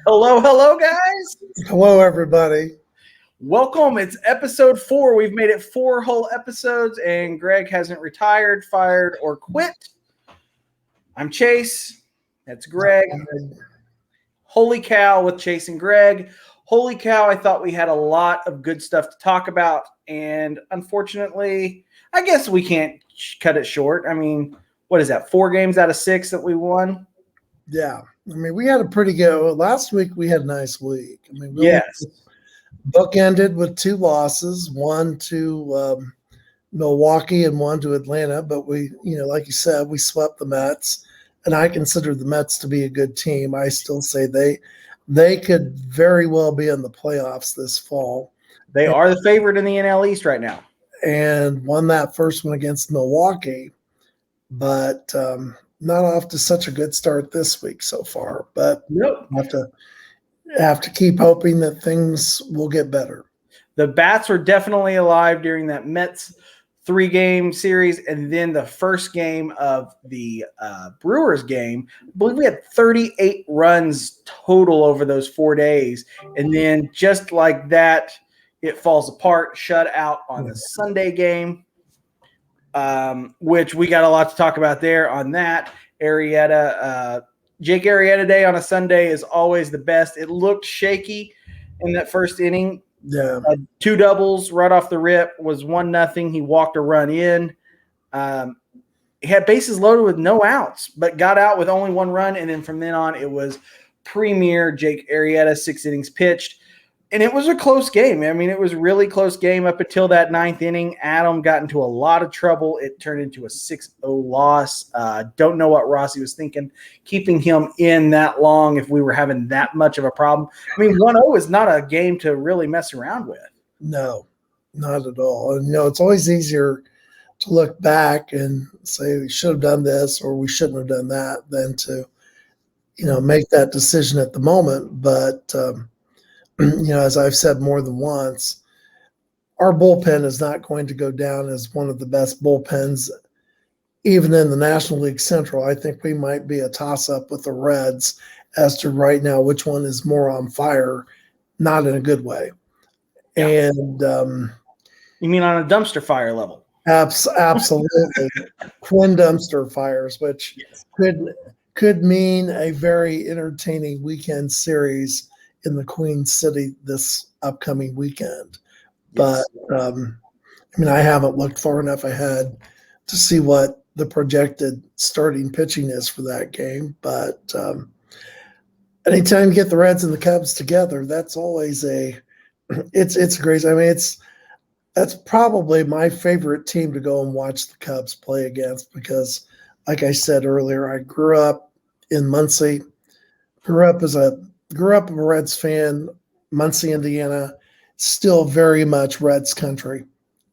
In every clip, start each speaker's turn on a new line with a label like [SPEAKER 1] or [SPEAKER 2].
[SPEAKER 1] Hello, hello, guys.
[SPEAKER 2] Hello, everybody.
[SPEAKER 1] Welcome. It's episode 4. We've made it 4 whole episodes, and Greg hasn't retired, fired, or quit. I'm Chase. That's Greg. Holy cow with Chase and Greg. Holy cow, I thought we had a lot of good stuff to talk about, and unfortunately, I guess we can't cut it short. I mean, what is that, 4 games out of 6 that we won?
[SPEAKER 2] Yeah. I mean, we had a pretty good last week. We had a nice week. I mean, we
[SPEAKER 1] Yes.
[SPEAKER 2] bookended with 2 losses, one to Milwaukee and one to Atlanta. But we, like you said, we swept the Mets, and I consider the Mets to be a good team. I still say they could very well be in the playoffs this fall.
[SPEAKER 1] They are the favorite in the NL East right now.
[SPEAKER 2] And won that first one against Milwaukee, but not off to such a good start this week so far. But
[SPEAKER 1] Nope.
[SPEAKER 2] have to keep hoping that things will get better.
[SPEAKER 1] The bats were definitely alive during that Mets 3-game series, and then the first game of the Brewers game. I believe we had 38 runs total over those 4 days, and then just like that, it falls apart. Shut out on the Sunday game, which we got a lot to talk about there on that. Jake Arrieta Day on a Sunday is always the best. It looked shaky in that first inning.
[SPEAKER 2] Yeah.
[SPEAKER 1] 2 doubles right off the rip, was 1-0. He walked a run in. He had bases loaded with no outs, but got out with only 1 run. And then from then on, it was premier Jake Arrieta, 6 innings pitched. And it was a close game. I mean, it was a really close game up until that 9th inning. Adam got into a lot of trouble. It turned into a 6-0 loss. Don't know what Rossi was thinking, keeping him in that long if we were having that much of a problem. I mean, 1-0 is not a game to really mess around with.
[SPEAKER 2] No, not at all. And, it's always easier to look back and say we should have done this or we shouldn't have done that than to, make that decision at the moment. But, as I've said more than once, our bullpen is not going to go down as one of the best bullpens, even in the National League Central. I think we might be a toss-up with the Reds as to right now which one is more on fire, not in a good way. Yeah. And
[SPEAKER 1] you mean on a dumpster fire level?
[SPEAKER 2] Absolutely. Twin dumpster fires, which could mean a very entertaining weekend series in the Queen City this upcoming weekend. But, I haven't looked far enough ahead to see what the projected starting pitching is for that game. But anytime you get the Reds and the Cubs together, that's always it's great. I mean, that's probably my favorite team to go and watch the Cubs play against because, like I said earlier, I grew up in Muncie, grew up a Reds fan, Muncie, Indiana, still very much Reds country.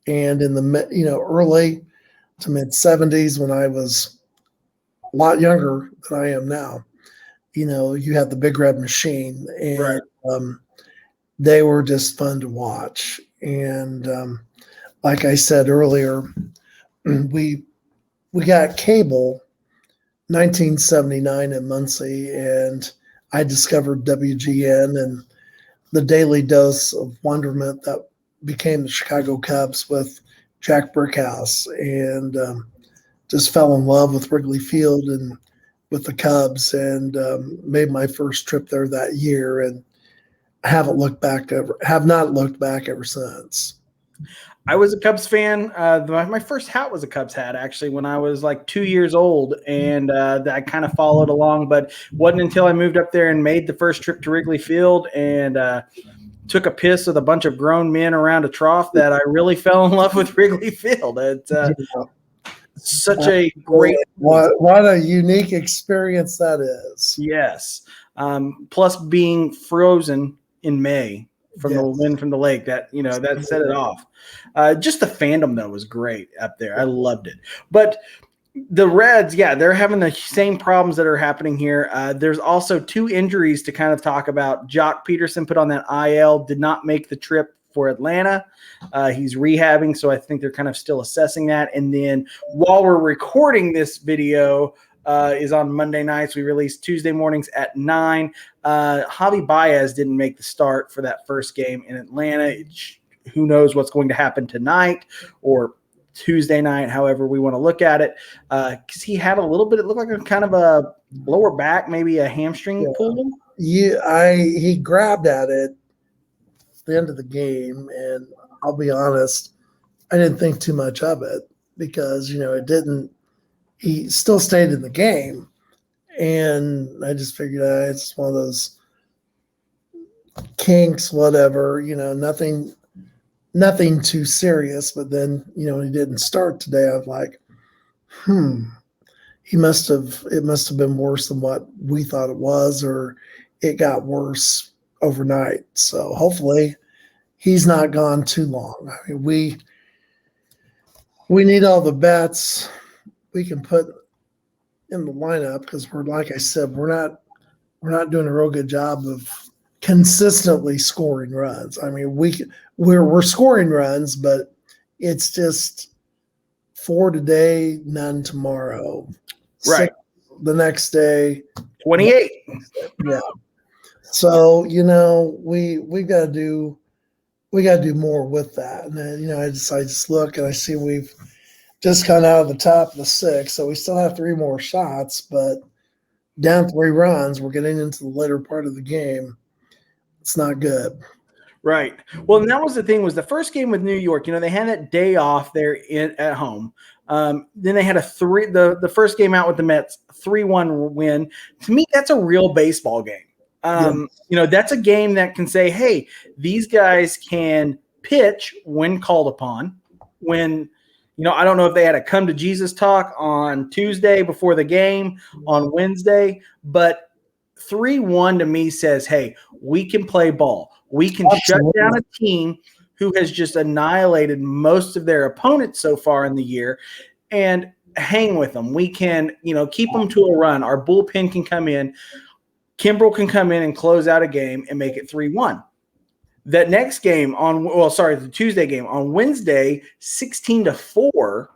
[SPEAKER 2] And in the early to mid 70s, when I was a lot younger than I am now, you had the Big Red Machine, and
[SPEAKER 1] right.
[SPEAKER 2] They were just fun to watch. And like I said earlier, we got cable 1979 in Muncie, and I discovered WGN and the daily dose of wonderment that became the Chicago Cubs with Jack Brickhouse, and just fell in love with Wrigley Field and with the Cubs, and made my first trip there that year, and have not looked back ever since.
[SPEAKER 1] I was a Cubs fan. My first hat was a Cubs hat, actually, when I was like 2 years old, and I kind of followed along. But it wasn't until I moved up there and made the first trip to Wrigley Field and took a piss with a bunch of grown men around a trough that I really fell in love with Wrigley Field. It's such a great –
[SPEAKER 2] what a unique experience that is.
[SPEAKER 1] Yes. Plus being frozen in May from the wind from the lake, that set it off. Just the fandom though was great up there. I loved it. But the Reds, they're having the same problems that are happening here. There's also 2 injuries to kind of talk about. Jock Peterson put on that IL, did not make the trip for Atlanta. He's rehabbing, so I think they're kind of still assessing that. And then while we're recording this video, is on Monday nights. We release Tuesday mornings at 9. Javi Baez didn't make the start for that first game in Atlanta. Who knows what's going to happen tonight or Tuesday night, however we want to look at it, because he had a little bit, it looked like a kind of a lower back, maybe a hamstring pull.
[SPEAKER 2] He grabbed at it at the end of the game, and I'll be honest, I didn't think too much of it because, he still stayed in the game, and I just figured it's one of those kinks, whatever, nothing too serious. But then, when he didn't start today, I was like, it must have been worse than what we thought it was, or it got worse overnight. So hopefully he's not gone too long. I mean, we need all the bats we can put in the lineup because like I said, we're not doing a real good job of consistently scoring runs. I mean, we're scoring runs, but it's just 4 today, none tomorrow.
[SPEAKER 1] Right.
[SPEAKER 2] 6 the next day,
[SPEAKER 1] 28.
[SPEAKER 2] Yeah. So, we got to do more with that. And then, I just look and I see we've just gone out of the top of the 6. So we still have 3 more shots, but down 3 runs, we're getting into the later part of the game. It's not good.
[SPEAKER 1] Right. Well, and that was the thing, was the first game with New York, they had that day off there at home. Then they had the first game out with the Mets, 3-1 win. To me, that's a real baseball game. That's a game that can say, hey, these guys can pitch when called upon. When, I don't know if they had a come to Jesus talk on Tuesday before the game on Wednesday, but 3-1 to me says, hey, we can play ball. We can shut down a team who has just annihilated most of their opponents so far in the year and hang with them. We can, keep them to a run. Our bullpen can come in. Kimbrel can come in and close out a game and make it 3-1. That next game the Tuesday game on Wednesday, 16-4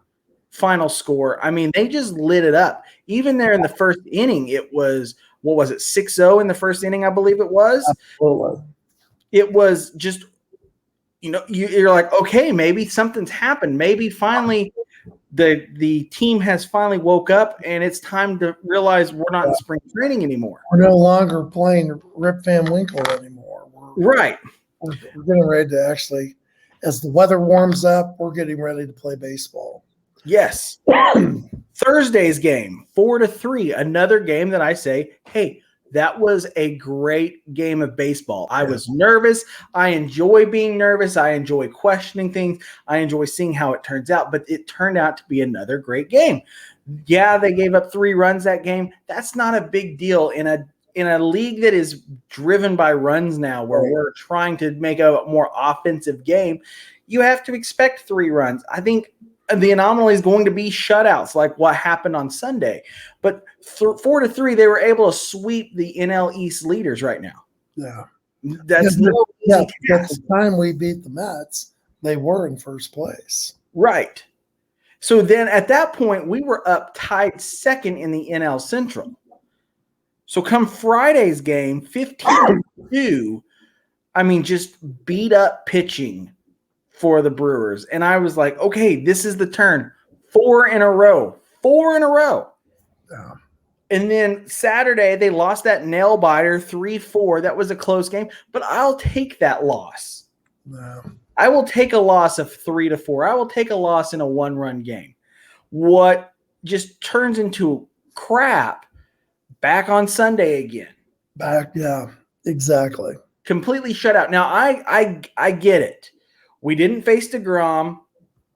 [SPEAKER 1] final score. I mean, they just lit it up. Even there in the first inning, it was, 6-0 in the first inning, I believe it was.
[SPEAKER 2] Absolutely.
[SPEAKER 1] It was just, you're like, okay, maybe something's happened. Maybe finally the team has finally woke up and it's time to realize we're not in spring training anymore.
[SPEAKER 2] We're no longer playing Rip Van Winkle anymore.
[SPEAKER 1] Right.
[SPEAKER 2] We're getting ready to actually, as the weather warms up, we're getting ready to play baseball.
[SPEAKER 1] Yes. Thursday's game, 4-3, another game that I say, hey, that was a great game of baseball. I was nervous. I enjoy being nervous. I enjoy questioning things. I enjoy seeing how it turns out, but it turned out to be another great game. Yeah, they gave up 3 runs that game. That's not a big deal in a league that is driven by runs now, where we're trying to make a more offensive game. You have to expect 3 runs. I think the anomaly is going to be shutouts like what happened on Sunday. But 4-3, they were able to sweep the NL East leaders right now.
[SPEAKER 2] Yeah.
[SPEAKER 1] That's no easy task.
[SPEAKER 2] At the time we beat the Mets, they were in first place.
[SPEAKER 1] Right. So then at that point, we were up tied second in the NL Central. So come Friday's game, 15-2, just beat up pitching for the Brewers. And I was like, okay, this is the turn. 4 in a row. Yeah. And then Saturday, they lost that nail biter 3-4. That was a close game, but I'll take that loss.
[SPEAKER 2] No.
[SPEAKER 1] I will take a loss of 3-4. I will take a loss in a 1-run game. What just turns into crap back on Sunday again.
[SPEAKER 2] Yeah, exactly.
[SPEAKER 1] Completely shut out. Now, I get it. We didn't face DeGrom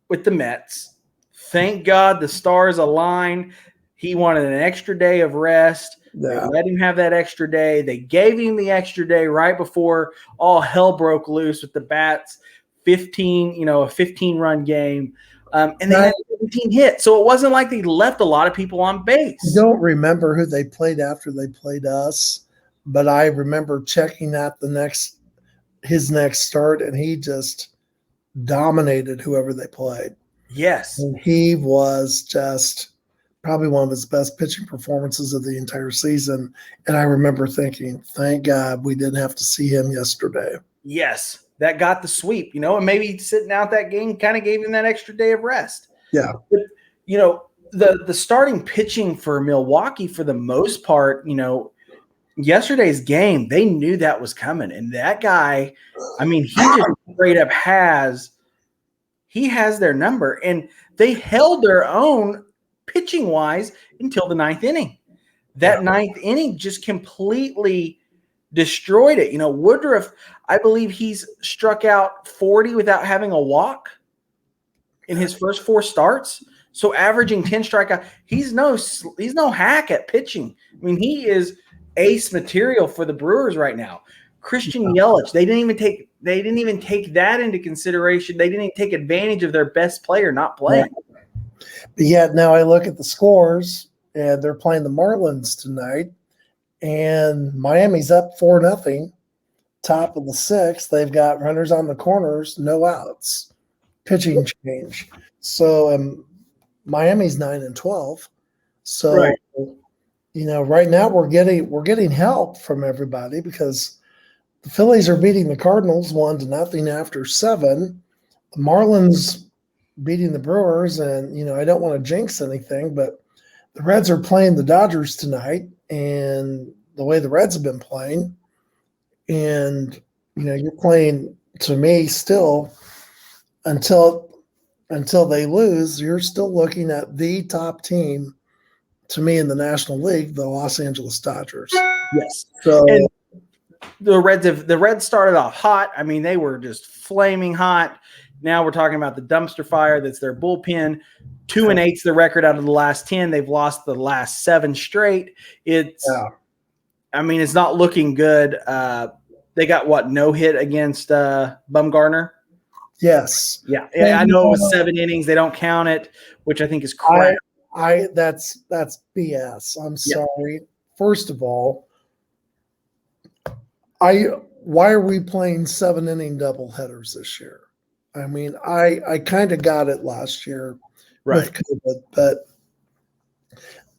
[SPEAKER 1] with the Mets. Thank God the stars aligned. He wanted an extra day of rest. They let him have that extra day. They gave him the extra day right before all hell broke loose with the bats. A 15-run game. And they had 17 hits. So it wasn't like they left a lot of people on base.
[SPEAKER 2] I don't remember who they played after they played us, but I remember checking out his next start, and he just dominated whoever they played.
[SPEAKER 1] Yes.
[SPEAKER 2] And he was just probably one of his best pitching performances of the entire season. And I remember thinking, thank God we didn't have to see him yesterday.
[SPEAKER 1] Yes, that got the sweep, and maybe sitting out that game kind of gave him that extra day of rest.
[SPEAKER 2] Yeah.
[SPEAKER 1] But, the starting pitching for Milwaukee, for the most part, yesterday's game, they knew that was coming. And that guy, he just straight up has their number. And they held their own pitching-wise until the ninth inning. That ninth inning just completely destroyed it. Woodruff, I believe he's struck out 40 without having a walk in his first 4 starts. So averaging 10 strikeouts, he's no hack at pitching. He is ace material for the Brewers right now. Christian Yelich, they didn't even take that into consideration. They didn't even take advantage of their best player not playing.
[SPEAKER 2] But yet now I look at the scores, and they're playing the Marlins tonight, and Miami's up 4-0, top of the 6th. They've got runners on the corners, no outs, pitching change. So Miami's 9-12. So
[SPEAKER 1] right.
[SPEAKER 2] Right now we're getting help from everybody because the Phillies are beating the Cardinals 1-0 after 7. The Marlins beating the Brewers, and I don't want to jinx anything, but the Reds are playing the Dodgers tonight, and the way the Reds have been playing, and you're playing, to me, still until they lose, you're still looking at the top team, to me, in the National League, the Los Angeles Dodgers.
[SPEAKER 1] Yes.
[SPEAKER 2] So
[SPEAKER 1] and the Reds started off hot. They were just flaming hot. Now we're talking about the dumpster fire that's their bullpen. 2-8's the record out of the last 10. They've lost the last 7 straight. It's not looking good. They got no hit against Bumgarner.
[SPEAKER 2] Yes.
[SPEAKER 1] Yeah. I know it was 7 innings. They don't count it, which I think is crap.
[SPEAKER 2] That's BS. I'm sorry. First of all, why are we playing 7-inning doubleheaders this year? I kind of got it last year with COVID, but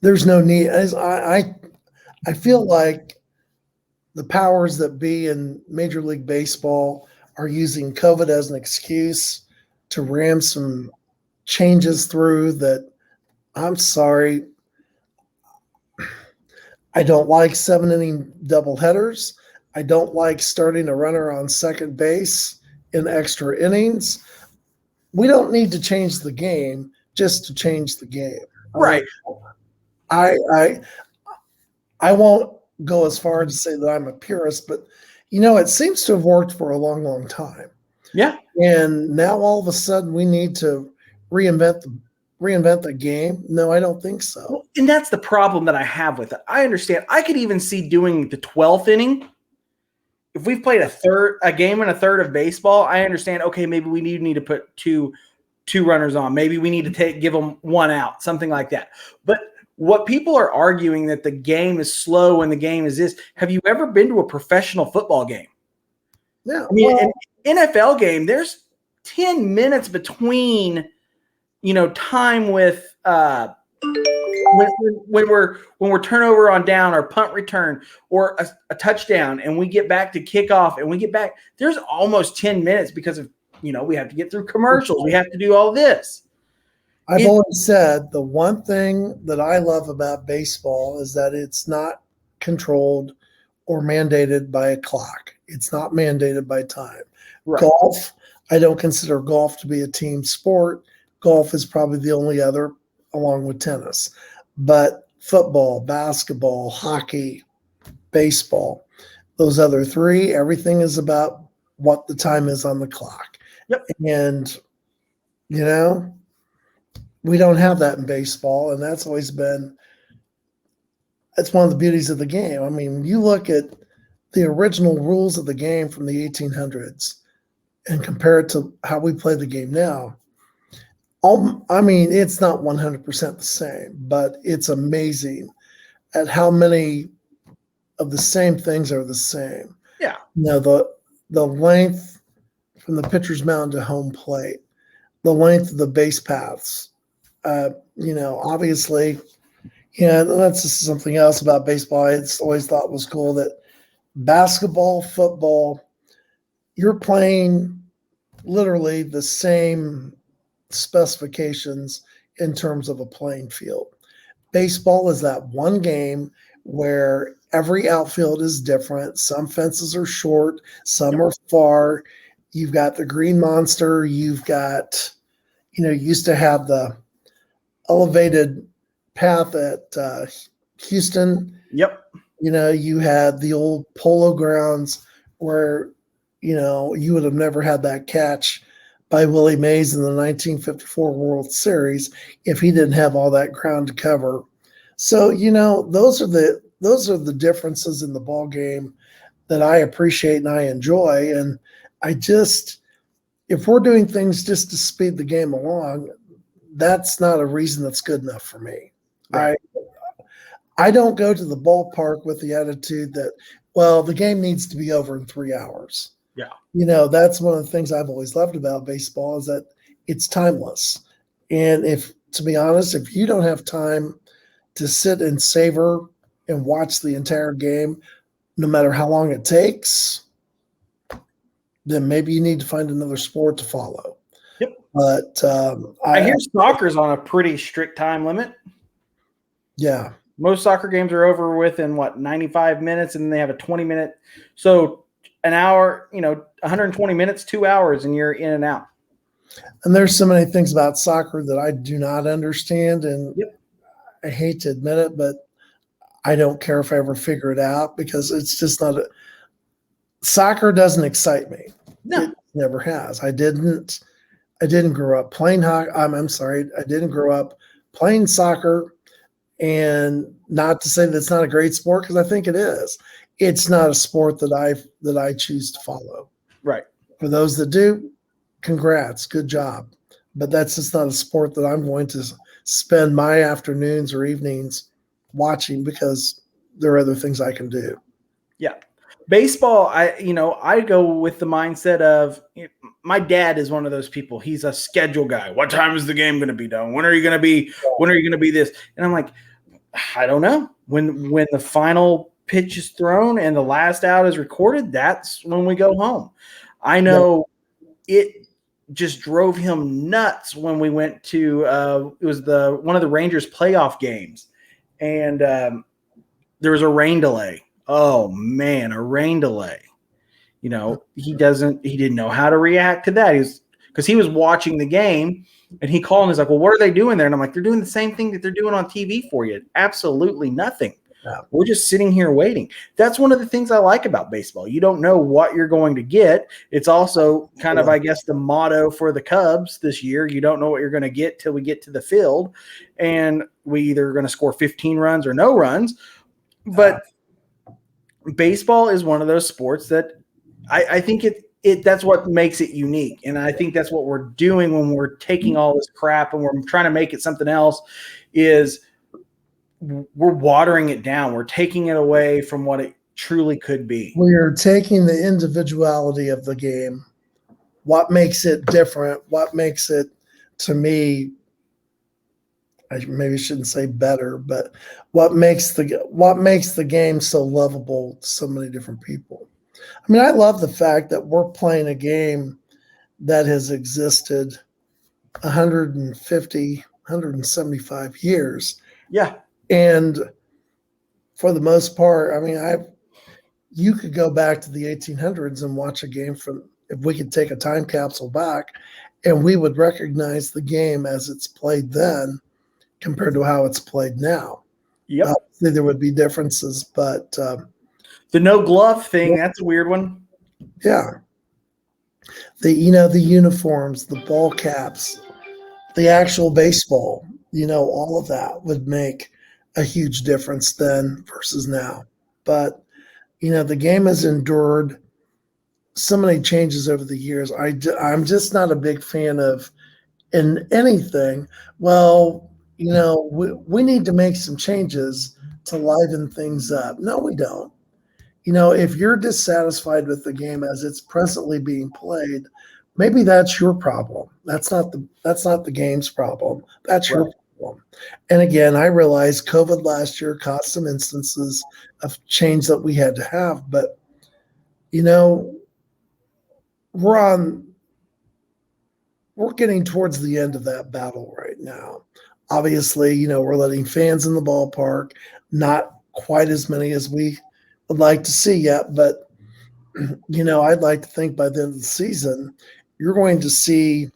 [SPEAKER 2] there's no need. I feel like the powers that be in Major League Baseball are using COVID as an excuse to ram some changes through that. I'm sorry. I don't like 7-inning doubleheaders. I don't like starting a runner on second base in extra innings. We don't need to change the game just to change the game.
[SPEAKER 1] Right.
[SPEAKER 2] I won't go as far as to say that I'm a purist, but it seems to have worked for a long, long time.
[SPEAKER 1] Yeah.
[SPEAKER 2] And now all of a sudden we need to reinvent the game. No, I don't think so.
[SPEAKER 1] Well, and that's the problem that I have with it. I understand. I could even see doing the 12th inning. If we've played a game and a third of baseball, I understand. Okay, maybe we need to put two runners on. Maybe we need to give them 1 out, something like that. But what people are arguing that the game is slow and the game is this. Have you ever been to a professional football game?
[SPEAKER 2] Yeah.
[SPEAKER 1] An NFL game, there's 10 minutes between, time with when we're turnover on down or punt return or a touchdown, and we get back to kickoff and we get back. There's almost 10 minutes because of we have to get through commercials. We have to do all this.
[SPEAKER 2] I've always said the one thing that I love about baseball is that it's not controlled or mandated by a clock. It's not mandated by time. Right. Golf, I don't consider golf to be a team sport. Golf is probably the only other, along with tennis. But football, basketball, hockey, baseball, those other 3, everything is about what the time is on the clock.
[SPEAKER 1] Yep.
[SPEAKER 2] And, we don't have that in baseball, and that's always been – that's one of the beauties of the game. You look at the original rules of the game from the 1800s and compare it to how we play the game now. It's not 100% the same, but it's amazing at how many of the same things are the same.
[SPEAKER 1] Yeah.
[SPEAKER 2] The length from the pitcher's mound to home plate, the length of the base paths, Obviously, that's just something else about baseball. I always thought was cool that basketball, football, you're playing literally the same specifications in terms of a playing field. Baseball is that one game where every outfield is different. Some fences are short, some are far. You've got the green monster. You've got, you used to have the elevated path at Houston.
[SPEAKER 1] Yep.
[SPEAKER 2] You had the old polo grounds where, you would have never had that catch by Willie Mays in the 1954 World Series if he didn't have all that ground to cover. So, those are the differences in the ball game that I appreciate and I enjoy. And if we're doing things just to speed the game along, that's not a reason that's good enough for me.
[SPEAKER 1] Right.
[SPEAKER 2] I don't go to the ballpark with the attitude that, well, the game needs to be over in 3 hours.
[SPEAKER 1] Yeah.
[SPEAKER 2] That's one of the things I've always loved about baseball is that it's timeless. And to be honest, if you don't have time to sit and savor and watch the entire game, no matter how long it takes, then maybe you need to find another sport to follow.
[SPEAKER 1] Yep.
[SPEAKER 2] But
[SPEAKER 1] I hear soccer's on a pretty strict time limit.
[SPEAKER 2] Yeah.
[SPEAKER 1] Most soccer games are over within 95 minutes, and then they have a 20-minute. So an hour, 120 minutes, 2 hours, and you're in and out.
[SPEAKER 2] And there's so many things about soccer that I do not understand, and I hate to admit it, but I don't care if I ever figure it out because it's just not soccer doesn't excite me.
[SPEAKER 1] No.
[SPEAKER 2] It never has. I didn't grow up playing hockey. I'm sorry. I didn't grow up playing soccer, and not to say that it's not a great sport because I think it is. It's not a sport that I choose to follow.
[SPEAKER 1] Right.
[SPEAKER 2] For those that do, congrats, good job. But that's just not a sport that I'm going to spend my afternoons or evenings watching because there are other things I can do.
[SPEAKER 1] Yeah. Baseball, I go with the mindset of my dad is one of those people. He's a schedule guy. What time is the game going to be done? When are you going to be this? And I'm like, I don't know. When the final pitch is thrown and the last out is recorded, that's when we go home. I know it just drove him nuts when we went to it was one of the Rangers playoff games, and there was a rain delay. Oh man, a rain delay. He didn't know how to react to that. Because he was watching the game and he called and he's like, well, what are they doing there? And I'm like, they're doing the same thing that they're doing on TV for you. Absolutely nothing.
[SPEAKER 2] Yeah.
[SPEAKER 1] We're just sitting here waiting. That's one of the things I like about baseball. You don't know what you're going to get. It's also kind of, I guess, the motto for the Cubs this year. You don't know what you're going to get till we get to the field. And we either are going to score 15 runs or no runs. But baseball is one of those sports that I think that's what makes it unique. And I think that's what we're doing when we're taking all this crap and we're trying to make it something else is we're watering it down. We're taking it away from what it truly could be.
[SPEAKER 2] We're taking the individuality of the game. What makes it different? What makes it, to me, I maybe shouldn't say better, but what makes the game so lovable to so many different people? I mean, I love the fact that we're playing a game that has existed 150, 175 years.
[SPEAKER 1] Yeah.
[SPEAKER 2] And for the most part, I mean, you could go back to the 1800s and watch a game if we could take a time capsule back, and we would recognize the game as it's played then compared to how it's played now.
[SPEAKER 1] Yep.
[SPEAKER 2] Obviously, there would be differences, but
[SPEAKER 1] the no glove thing, that's a weird one.
[SPEAKER 2] Yeah. The uniforms, the ball caps, the actual baseball, all of that would make a huge difference then versus now. But, the game has endured so many changes over the years. I'm just not a big fan of in anything. Well, we need to make some changes to liven things up. No, we don't. If you're dissatisfied with the game as it's presently being played, maybe that's your problem. That's not the game's problem. That's your problem. And again, I realize COVID last year caused some instances of change that we had to have, but you know, we're getting towards the end of that battle right now. Obviously, you know, we're letting fans in the ballpark, not quite as many as we would like to see yet, but you know, I'd like to think by the end of the season, you're going to see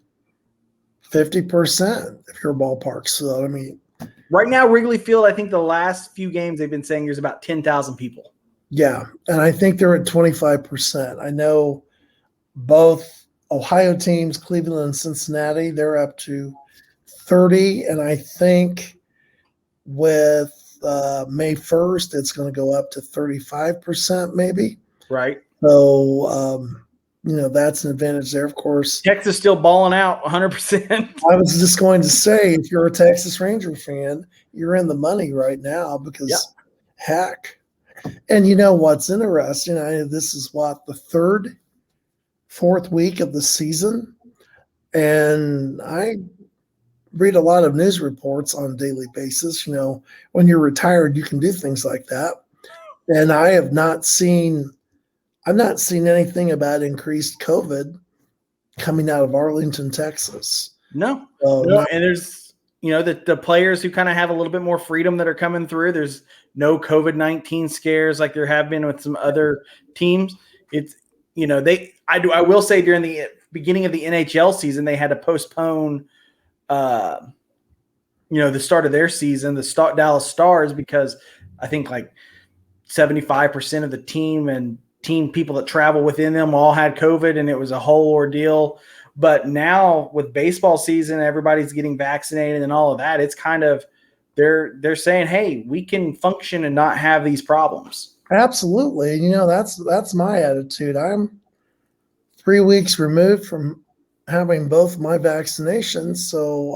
[SPEAKER 2] 50% if your ballpark. So, I mean,
[SPEAKER 1] right now, Wrigley Field, I think the last few games they've been saying there's about 10,000 people.
[SPEAKER 2] Yeah. And I think they're at 25%. I know both Ohio teams, Cleveland and Cincinnati, they're up to 30. And I think with May 1st, it's going to go up to 35% maybe.
[SPEAKER 1] Right.
[SPEAKER 2] So, you know, that's an advantage there, of course.
[SPEAKER 1] Texas still balling out 100%.
[SPEAKER 2] I was just going to say, if you're a Texas Ranger fan, you're in the money right now because heck. And you know what's interesting? This is what, the fourth week of the season. And I read a lot of news reports on a daily basis. You know, when you're retired, you can do things like that. And I've not seen anything about increased COVID coming out of Arlington, Texas.
[SPEAKER 1] No. And there's, you know, the players who kind of have a little bit more freedom that are coming through. There's no COVID-19 scares like there have been with some other teams. It's, you know, I will say during the beginning of the NHL season, they had to postpone, you know, the start of their season, the Dallas Stars, because I think like 75% of the team and team people that travel within them all had COVID, and it was a whole ordeal. But now with baseball season, everybody's getting vaccinated and all of that. It's kind of, they're saying, hey, we can function and not have these problems.
[SPEAKER 2] Absolutely. You know, that's my attitude. I'm 3 weeks removed from having both my vaccinations, so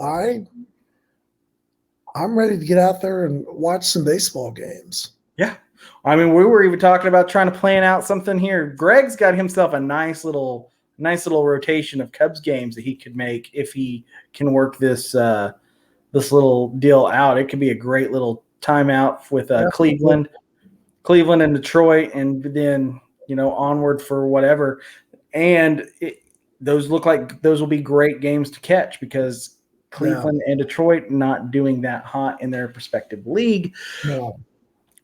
[SPEAKER 2] I'm ready to get out there and watch some baseball games.
[SPEAKER 1] Yeah. I mean, we were even talking about trying to plan out something here. Greg's got himself a nice little rotation of Cubs games that he could make if he can work this little deal out. It could be a great little timeout with Cleveland and Detroit, and then, you know, onward for whatever. And those look like those will be great games to catch because Cleveland and Detroit not doing that hot in their respective league.
[SPEAKER 2] No.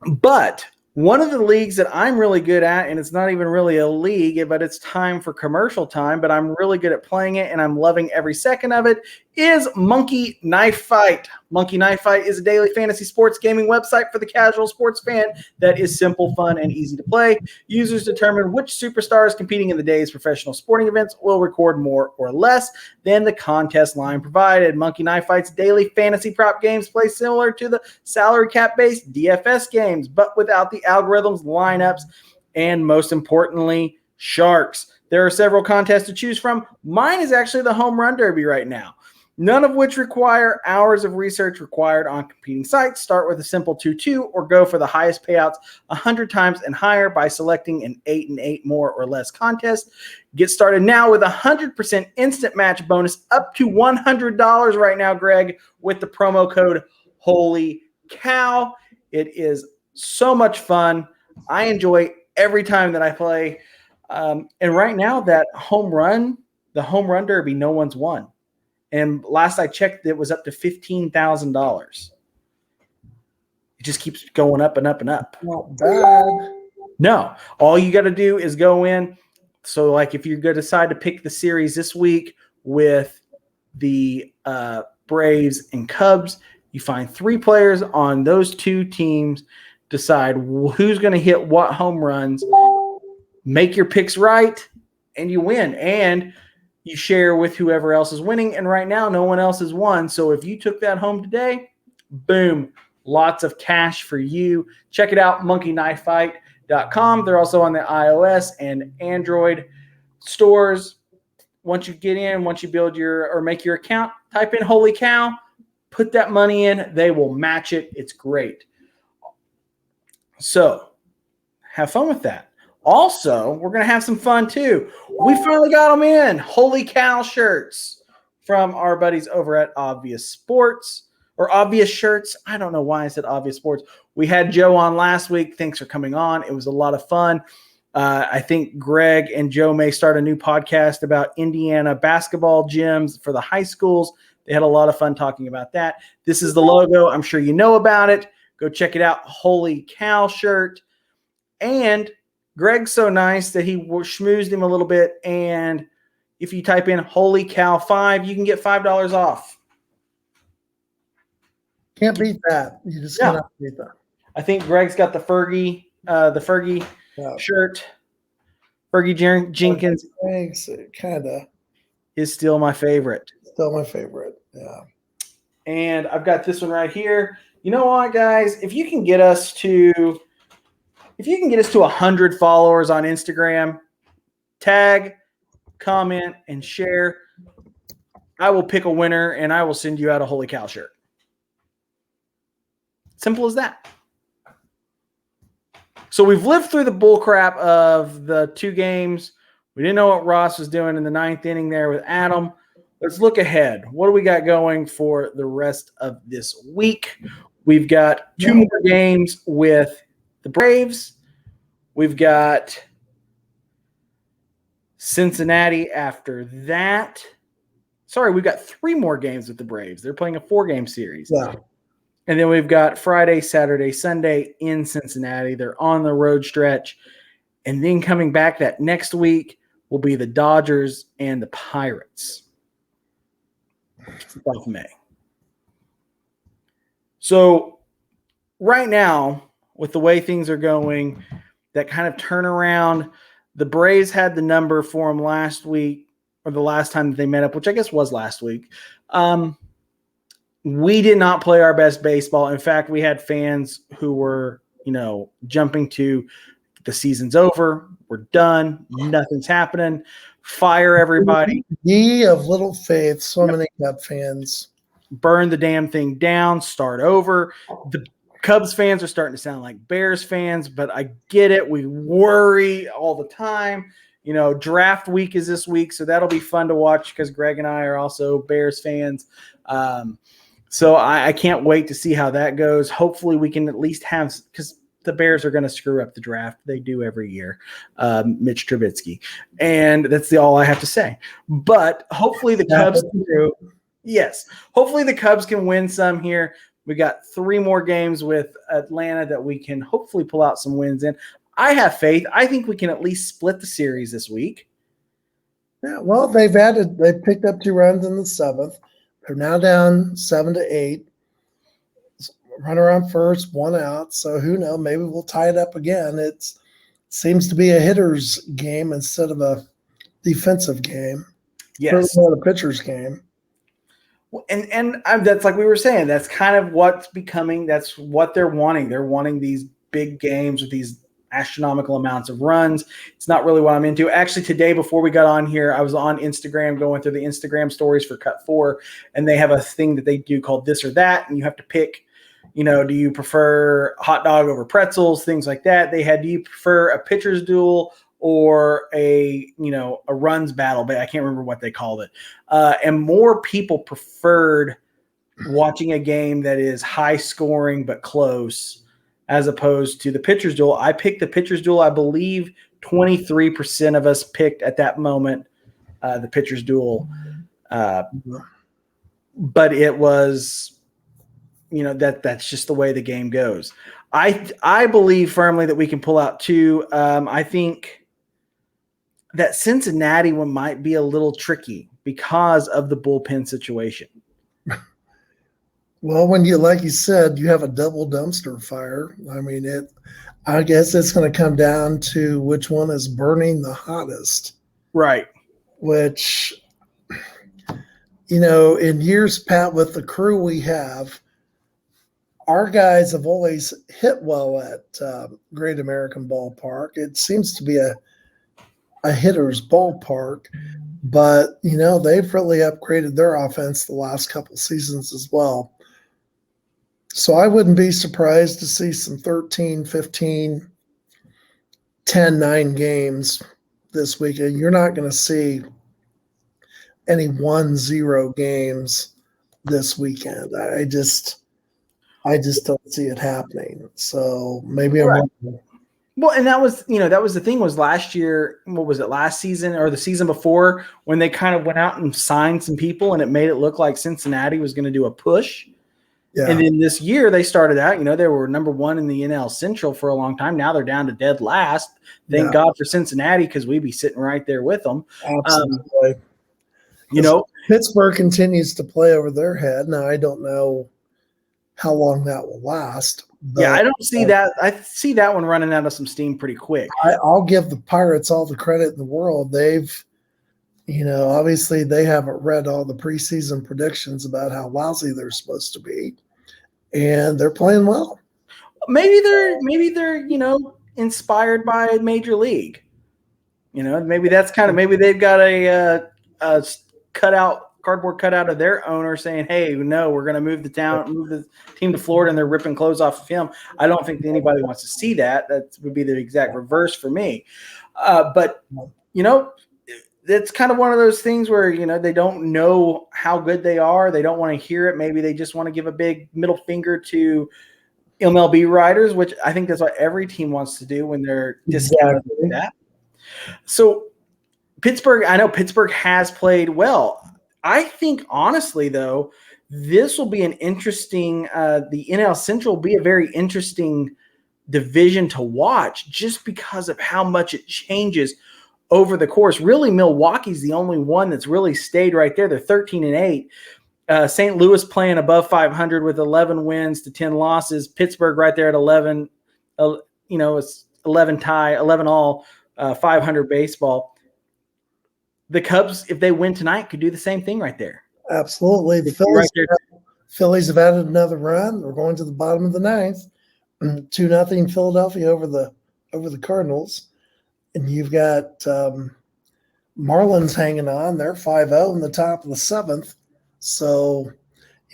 [SPEAKER 1] But one of the leagues that I'm really good at, and it's not even really a league, but it's time for commercial time, but I'm really good at playing it and I'm loving every second of it, is Monkey Knife Fight. Monkey Knife Fight is a daily fantasy sports gaming website for the casual sports fan that is simple, fun, and easy to play. Users determine which superstars competing in the day's professional sporting events will record more or less than the contest line provided. Monkey Knife Fight's daily fantasy prop games play similar to the salary cap-based DFS games, but without the algorithms, lineups, and most importantly, sharks. There are several contests to choose from. Mine is actually the Home Run Derby right now, none of which require hours of research required on competing sites. Start with a simple 2-2 or go for the highest payouts 100 times and higher by selecting an 8 and 8 more or less contest. Get started now with a 100% instant match bonus up to $100 right now, Greg, with the promo code HOLYCOW. It is so much fun. I enjoy every time that I play. And right now, the Home Run Derby, no one's won. And last I checked, it was up to $15,000. It just keeps going up and up and up.
[SPEAKER 2] Not bad.
[SPEAKER 1] No, all you got to do is go in. So, like, if you're going to decide to pick the series this week with the Braves and Cubs, you find 3 players on those 2 teams, decide who's going to hit what home runs, make your picks right, and you win. And you share with whoever else is winning. And right now, no one else has won. So if you took that home today, boom, lots of cash for you. Check it out, monkeyknifefight.com. They're also on the iOS and Android stores. Once you get in, once you build or make your account, type in Holy Cow, put that money in. They will match it. It's great. So have fun with that. Also, we're going to have some fun too. We finally got them in. HOLYCOW shirts from our buddies over at Obvious Sports or Obvious Shirts. I don't know why I said Obvious Sports. We had Joe on last week. Thanks for coming on. It was a lot of fun. I think Greg and Joe may start a new podcast about Indiana basketball gyms for the high schools. They had a lot of fun talking about that. This is the logo. I'm sure you know about it. Go check it out. HOLYCOW shirt. And Greg's so nice that he schmoozed him a little bit. And if you type in HOLYCOW5, you can get $5 off.
[SPEAKER 2] Can't beat that. You just cannot beat that.
[SPEAKER 1] I think Greg's got the Fergie shirt. Fergie Jenkins.
[SPEAKER 2] Thanks. Kind of
[SPEAKER 1] is still my favorite.
[SPEAKER 2] Still my favorite. Yeah.
[SPEAKER 1] And I've got this one right here. You know what, guys? If you can get us to 100 followers on Instagram, tag, comment, and share, I will pick a winner and I will send you out a HOLYCOW shirt. Simple as that. So we've lived through the bull crap of the 2 games. We didn't know what Ross was doing in the 9th inning there with Adam. Let's look ahead. What do we got going for the rest of this week? We've got 2 more games with the Braves. We've got Cincinnati after that. Sorry, we've got 3 more games with the Braves. They're playing a 4-game series.
[SPEAKER 2] Yeah.
[SPEAKER 1] And then we've got Friday, Saturday, Sunday in Cincinnati. They're on the road stretch. And then coming back that next week will be the Dodgers and the Pirates. Of May. So right now, with the way things are going, that kind of turnaround, the Braves had the number for them last week, or the last time that they met up, which I guess was last week. We did not play our best baseball. In fact, we had fans who were, jumping to the season's over. We're done. Nothing's happening. Fire everybody.
[SPEAKER 2] Ye of little faith. So many Cub fans.
[SPEAKER 1] Burn the damn thing down. Start over. The Cubs fans are starting to sound like Bears fans, but I get it. We worry all the time. Draft week is this week, so that'll be fun to watch because Greg and I are also Bears fans. So I can't wait to see how that goes. Hopefully we can at least have – because the Bears are going to screw up the draft. They do every year, Mitch Trubisky. And that's all I have to say. But hopefully the Cubs can do – yes. Hopefully the Cubs can win some here. We got 3 more games with Atlanta that we can hopefully pull out some wins in. I have faith. I think we can at least split the series this week.
[SPEAKER 2] Yeah, well, they picked up 2 runs in the 7th. They're now down 7-8. Runner on first, 1 out. So who knows? Maybe we'll tie it up again. It seems to be a hitter's game instead of a defensive game.
[SPEAKER 1] Yes,
[SPEAKER 2] not a pitcher's game.
[SPEAKER 1] And that's like we were saying. That's kind of what's becoming. That's what they're wanting. They're wanting these big games with these astronomical amounts of runs. It's not really what I'm into. Actually, today before we got on here, I was on Instagram going through the Instagram stories for Cut 4, and they have a thing that they do called This or That, and you have to pick, do you prefer hot dog over pretzels, things like that. They had, do you prefer a pitcher's duel or a runs battle? But I can't remember what they called it. And more people preferred watching a game that is high scoring but close as opposed to the pitcher's duel. I picked the pitcher's duel. I believe 23% of us picked at that moment the pitcher's duel. But it was, that's just the way the game goes. I believe firmly that we can pull out 2. I think that Cincinnati one might be a little tricky because of the bullpen situation.
[SPEAKER 2] Well, when like you said, you have a double dumpster fire. I mean, I guess it's going to come down to which one is burning the hottest.
[SPEAKER 1] Right.
[SPEAKER 2] Which, in years past with the crew we have, our guys have always hit well at Great American Ballpark. It seems to be a hitter's ballpark, but, they've really upgraded their offense the last couple seasons as well. So I wouldn't be surprised to see some 13, 15 10-9 games this weekend. You're not going to see any 1-0 games this weekend. I just don't see it happening. So maybe I'm wrong.
[SPEAKER 1] Well, and that was the thing was last year, what was it, last season or the season before, when they kind of went out and signed some people and it made it look like Cincinnati was going to do a push. Yeah. And then this year they started out, they were number 1 in the NL Central for a long time. Now they're down to dead last. Thank God for Cincinnati, because we'd be sitting right there with them.
[SPEAKER 2] Absolutely. Pittsburgh continues to play over their head. Now, I don't know how long that will last.
[SPEAKER 1] But, I don't see that. I see that one running out of some steam pretty quick.
[SPEAKER 2] I'll give the Pirates all the credit in the world. They've, obviously they haven't read all the preseason predictions about how lousy they're supposed to be, and they're playing well.
[SPEAKER 1] Maybe they're inspired by Major League. Maybe that's maybe they've got a cardboard cutout of their owner saying, "Hey, no, we're going to move the team to Florida," and they're ripping clothes off of him. I don't think anybody wants to see that. That would be the exact reverse for me. But it's kind of one of those things where they don't know how good they are. They don't want to hear it. Maybe they just want to give a big middle finger to MLB writers, which I think that's what every team wants to do when they're discounted like that. So Pittsburgh, I know Pittsburgh has played well. I think, honestly, though, this will be an interesting the NL Central will be a very interesting division to watch just because of how much it changes over the course. Really, Milwaukee's the only one that's really stayed right there. They're 13-8. St. Louis playing above 500 with 11 wins to 10 losses. Pittsburgh right there at 11, it's 11 tie, 11 all, 500 baseball. The Cubs, if they win tonight, could do the same thing right there.
[SPEAKER 2] Absolutely. The Phillies have added another run. We're going to the bottom of the ninth. 2-0 Philadelphia over the Cardinals. And you've got Marlins hanging on. They're 5-0 in the top of the 7th. So,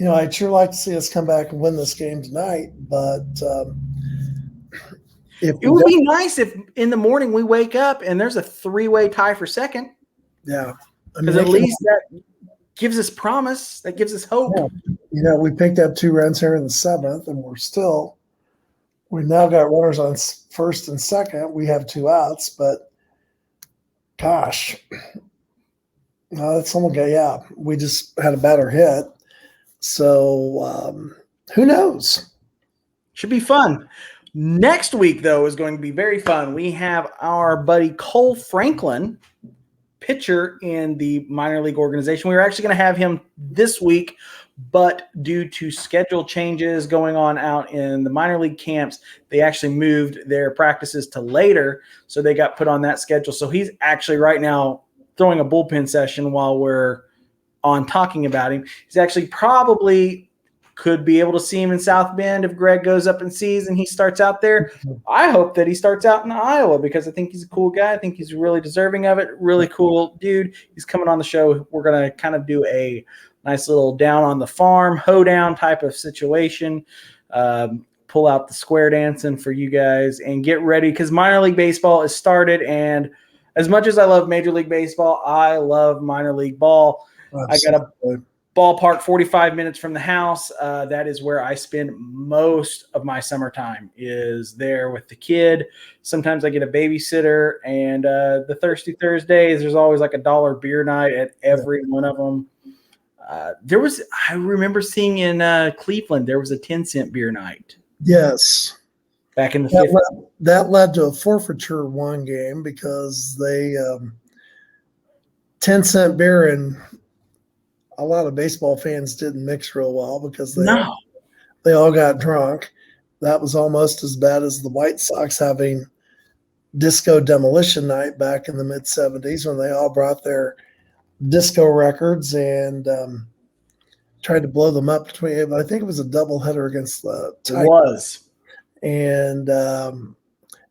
[SPEAKER 2] I'd sure like to see us come back and win this game tonight. But
[SPEAKER 1] it would be nice if in the morning we wake up and there's a 3-way tie for second.
[SPEAKER 2] Yeah.
[SPEAKER 1] Because at least that gives us promise. That gives us hope.
[SPEAKER 2] Yeah. We picked up 2 runs here in the 7th, and we've now got runners on first and second. We have 2 outs, but gosh, someone got, we just had a better hit. So who knows?
[SPEAKER 1] Should be fun. Next week, though, is going to be very fun. We have our buddy Cole Franklin, pitcher in the minor league organization. We were actually going to have him this week, but due to schedule changes going on out in the minor league camps, they actually moved their practices to later, so they got put on that schedule. So he's actually right now throwing a bullpen session while we're on talking about him. He's actually probably could be able to see him in South Bend if Greg goes up and sees and he starts out there. I hope that he starts out in Iowa because I think he's a cool guy. I think he's really deserving of it. Really cool dude. He's coming on the show. We're going to kind of do a nice little down on the farm, hoedown type of situation. Pull out the square dancing for you guys and get ready because minor league baseball is started. And as much as I love Major League Baseball, I love minor league ball. Absolutely. I got a ballpark 45 minutes from the house. That is where I spend most of my summertime is there with the kid. Sometimes I get a babysitter, and the Thirsty Thursdays, there's always like $1 beer night at every one of them. I remember seeing in Cleveland, there was a 10-cent beer night.
[SPEAKER 2] Yes.
[SPEAKER 1] Back in the 50s.
[SPEAKER 2] That led to a forfeiture one game because they 10-cent beer and a lot of baseball fans didn't mix real well because they all got drunk. That was almost as bad as the White Sox having disco demolition night back in the mid-'70s when they all brought their disco records and tried to blow them up between. I think it was a doubleheader against the Tigers. It was. And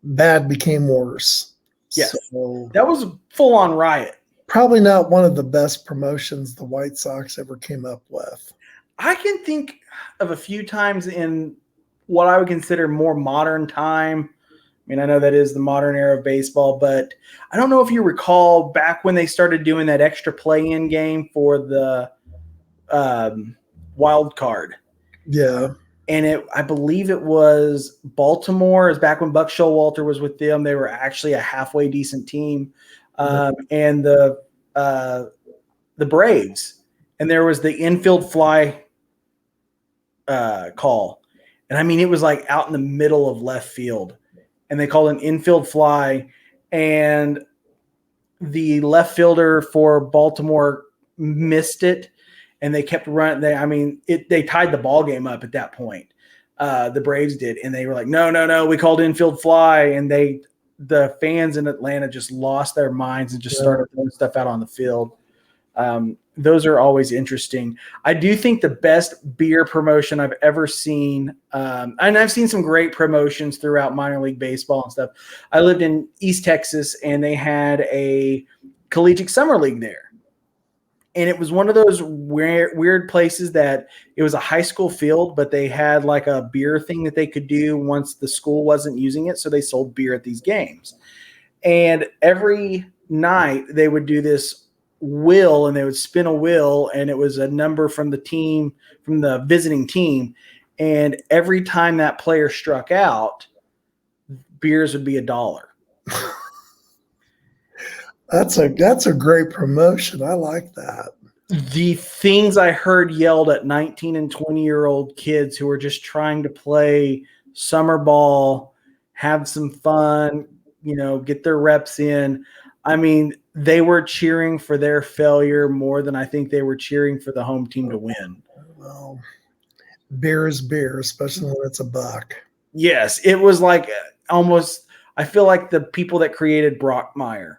[SPEAKER 2] bad became worse.
[SPEAKER 1] Yes. So, that was a full-on riot.
[SPEAKER 2] Probably not one of the best promotions the White Sox ever came up with.
[SPEAKER 1] I can think of a few times in what I would consider more modern time mean, I know that is the modern era of baseball, but I don't know if you recall back when they started doing that extra play-in game for the wild card.
[SPEAKER 2] Yeah.
[SPEAKER 1] And I believe it was Baltimore. It was back when Buck Showalter was with them. They were actually a halfway decent team. And the Braves. And there was the infield fly call. And I mean, it was like out in the middle of left field. And they called an infield fly. And the left fielder for Baltimore missed it. And they kept running. They tied the ball game up at that point. The Braves did, and they were like, "No, we called infield fly." And the fans in Atlanta just lost their minds and just started throwing stuff out on the field. Those are always interesting. I do think the best beer promotion I've ever seen, and I've seen some great promotions throughout minor league baseball and stuff. I lived in East Texas, and they had a collegiate summer league there. And it was one of those weird places that it was a high school field, but they had like a beer thing that they could do once the school wasn't using it. So they sold beer at these games. And every night they would do this wheel, and they would spin a wheel, and it was a number from the team, from the visiting team. And every time that player struck out, beers would be $1.
[SPEAKER 2] That's a great promotion. I like that.
[SPEAKER 1] The things I heard yelled at 19 and 20-year-old kids who were just trying to play summer ball, have some fun, get their reps in. I mean, they were cheering for their failure more than I think they were cheering for the home team to win.
[SPEAKER 2] Well, beer is beer, especially when it's $1.
[SPEAKER 1] Yes, it was like almost – I feel like the people that created Brockmire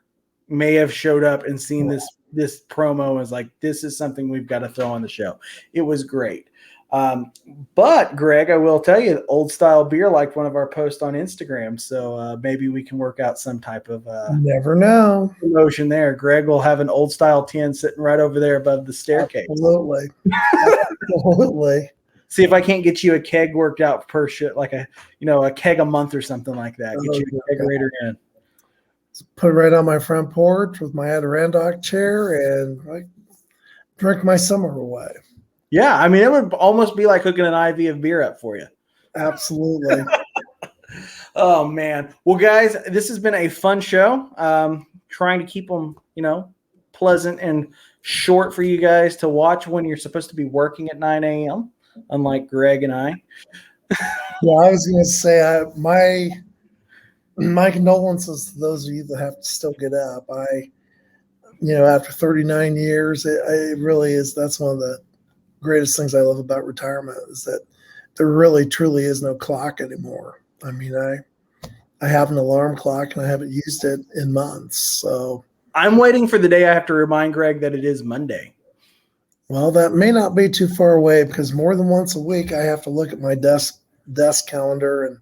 [SPEAKER 1] may have showed up and seen this promo and was like, this is something we've got to throw on the show. It was great. But Greg, I will tell you, Old Style Beer liked one of our posts on Instagram. So maybe we can work out some type of
[SPEAKER 2] never know
[SPEAKER 1] promotion there. Greg will have an Old Style tin sitting right over there above the staircase.
[SPEAKER 2] Absolutely. Absolutely.
[SPEAKER 1] See if I can't get you a keg worked out per shit, like a keg a month or something like that. Get you a kegerator in.
[SPEAKER 2] Put it right on my front porch with my Adirondack chair and drink my summer away.
[SPEAKER 1] Yeah, I mean, it would almost be like hooking an IV of beer up for you.
[SPEAKER 2] Absolutely.
[SPEAKER 1] Oh, man. Well, guys, this has been a fun show. Trying to keep them, pleasant and short for you guys to watch when you're supposed to be working at 9 a.m., unlike Greg and I.
[SPEAKER 2] Yeah, I was going to say my condolences to those of you that have to still get up. After 39 years, it really is. That's one of the greatest things I love about retirement is that there really, truly is no clock anymore. I mean, I have an alarm clock and I haven't used it in months. So
[SPEAKER 1] I'm waiting for the day I have to remind Greg that it is Monday.
[SPEAKER 2] Well, that may not be too far away because more than once a week I have to look at my desk calendar, and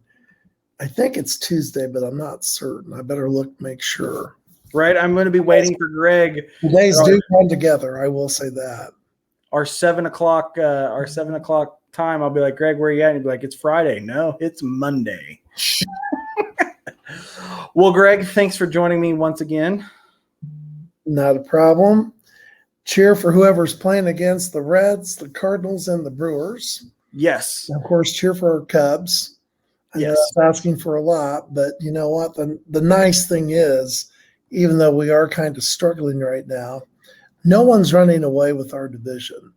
[SPEAKER 2] I think it's Tuesday, but I'm not certain. I better look, make sure.
[SPEAKER 1] Right, I'm going to be waiting for Greg.
[SPEAKER 2] The days do run together. I will say that.
[SPEAKER 1] Our 7 o'clock time, I'll be like, Greg, where are you at? And he'll be like, it's Friday. No, it's Monday. Well, Greg, thanks for joining me once again.
[SPEAKER 2] Not a problem. Cheer for whoever's playing against the Reds, the Cardinals, and the Brewers.
[SPEAKER 1] Yes.
[SPEAKER 2] And of course, cheer for our Cubs. I know that's asking for a lot, but you know what? The nice thing is, even though we are kind of struggling right now, no one's running away with our division.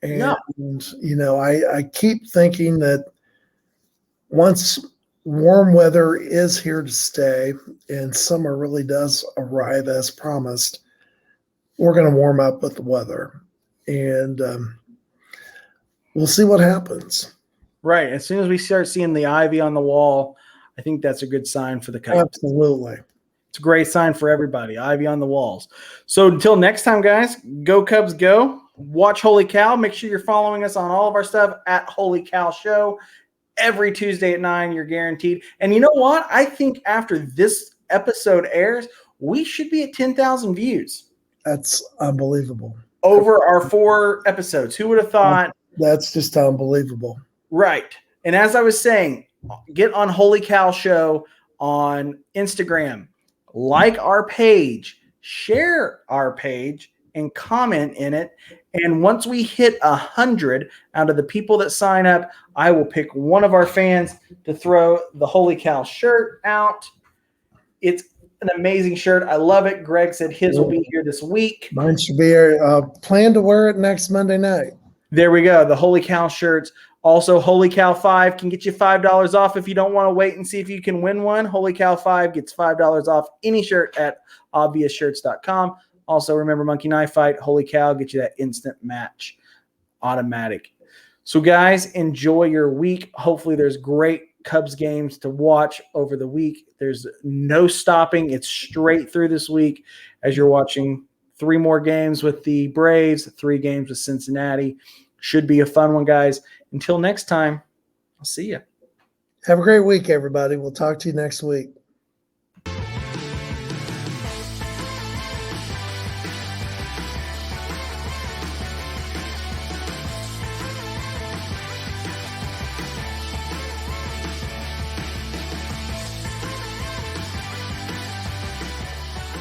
[SPEAKER 2] And, I keep thinking that once warm weather is here to stay and summer really does arrive as promised, we're going to warm up with the weather. And we'll see what happens.
[SPEAKER 1] Right. As soon as we start seeing the ivy on the wall, I think that's a good sign for the Cubs.
[SPEAKER 2] Absolutely.
[SPEAKER 1] It's a great sign for everybody. Ivy on the walls. So until next time, guys, go Cubs go. Watch Holy Cow. Make sure you're following us on all of our stuff at Holy Cow Show. Every Tuesday at 9, you're guaranteed. And you know what? I think after this episode airs, we should be at 10,000 views.
[SPEAKER 2] That's unbelievable.
[SPEAKER 1] Over our 4 episodes. Who would have thought?
[SPEAKER 2] That's just unbelievable.
[SPEAKER 1] Right. And as I was saying, get on Holy Cow Show on Instagram. Like our page, share our page, and comment in it. And once we hit 100 out of the people that sign up, I will pick one of our fans to throw the Holy Cow shirt out. It's an amazing shirt. I love it. Greg said his will be here this week.
[SPEAKER 2] Mine should be here. Plan to wear it next Monday night.
[SPEAKER 1] There we go. The Holy Cow shirts. Also, Holy Cow 5 can get you $5 off if you don't want to wait and see if you can win one. Holy Cow 5 gets $5 off any shirt at obviousshirts.com. Also, remember Monkey Knife Fight, Holy Cow, get you that instant match, automatic. So, guys, enjoy your week. Hopefully, there's great Cubs games to watch over the week. There's no stopping. It's straight through this week as you're watching 3 more games with the Braves, 3 games with Cincinnati. Should be a fun one, guys. Until next time, I'll see you.
[SPEAKER 2] Have a great week, everybody. We'll talk to you next week.